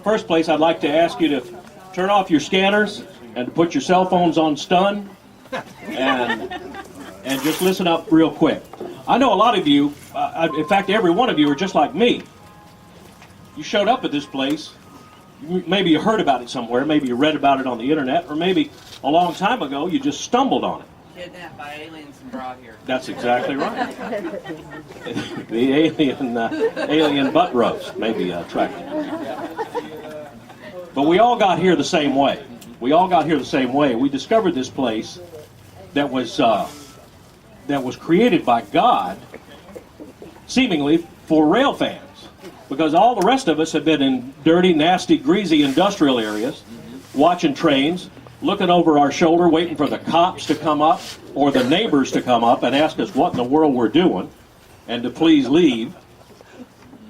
First place, I'd like to ask you to turn off your scanners and to put your cell phones on stun and just listen up real quick. I know a lot of you, in fact, every one of you are just like me. You showed up at this place. Maybe you heard about it somewhere. Maybe you read about it on the internet, or maybe a long time ago you just stumbled on it. Kidnapped by aliens and brought here. That's exactly right. The alien butt roast may be attractive. But we all got here the same way. We all got here the same way. We discovered this place that was created by God, seemingly for rail fans, because all the rest of us have been in dirty, nasty, greasy industrial areas, watching trains, looking over our shoulder, waiting for the cops to come up or the neighbors to come up and ask us what in the world we're doing and to please leave,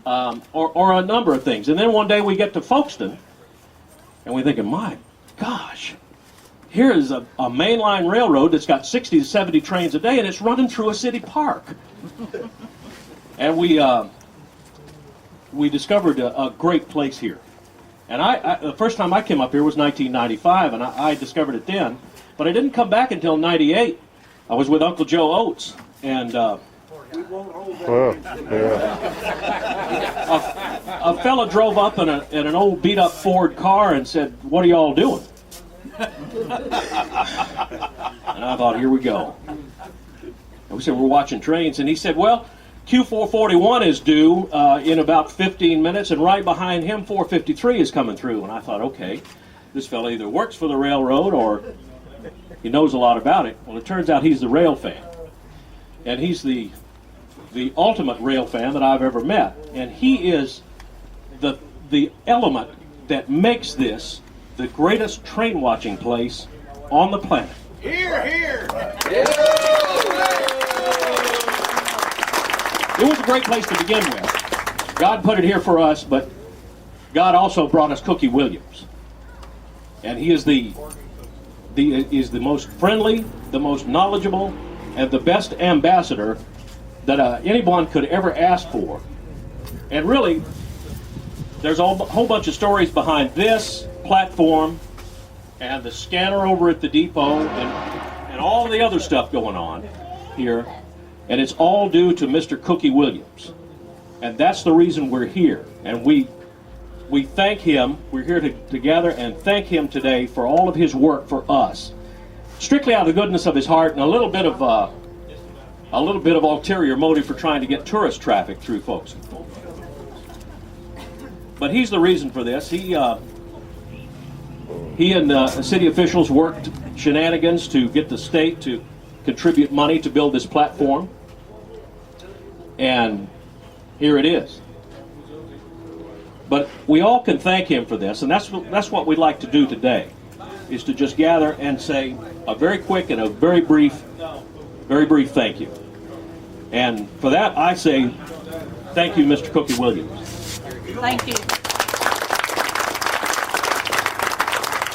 or a number of things. And then one day we get to Folkston and we're thinking, my gosh, here is a mainline railroad that's got 60 to 70 trains a day and it's running through a city park. And we discovered a great place here. And the first time I came up here was 1995, and I discovered it then. But I didn't come back until 98. I was with Uncle Joe Oates, and a fella drove up in an old beat-up Ford car and said, "What are y'all doing?" And I thought, here we go. And we said, "We're watching trains." And he said, "Well, Q441 is due in about 15 minutes, and right behind him, 453 is coming through." And I thought, okay, this fellow either works for the railroad or he knows a lot about it. Well, it turns out he's the rail fan. And he's the ultimate rail fan that I've ever met. And he is the element that makes this the greatest train watching place on the planet. Here, here! It was a great place to begin with. God put it here for us, but God also brought us Cookie Williams. And he is the most friendly, the most knowledgeable, and the best ambassador that anyone could ever ask for. And really, there's a whole bunch of stories behind this platform and the scanner over at the depot and all the other stuff going on here. And it's all due to Mr. Cookie Williams. And that's the reason we're here. And we thank him. We're here to gather and thank him today for all of his work for us. Strictly out of the goodness of his heart and a little bit of ulterior motive for trying to get tourist traffic through folks. But he's the reason for this. He and city officials worked shenanigans to get the state to contribute money to build this platform. And here it is. But we all can thank him for this, and that's what we'd like to do today, is to just gather and say a very quick and a very brief thank you. And for that, I say thank you, Mr. Cookie Williams. Thank you.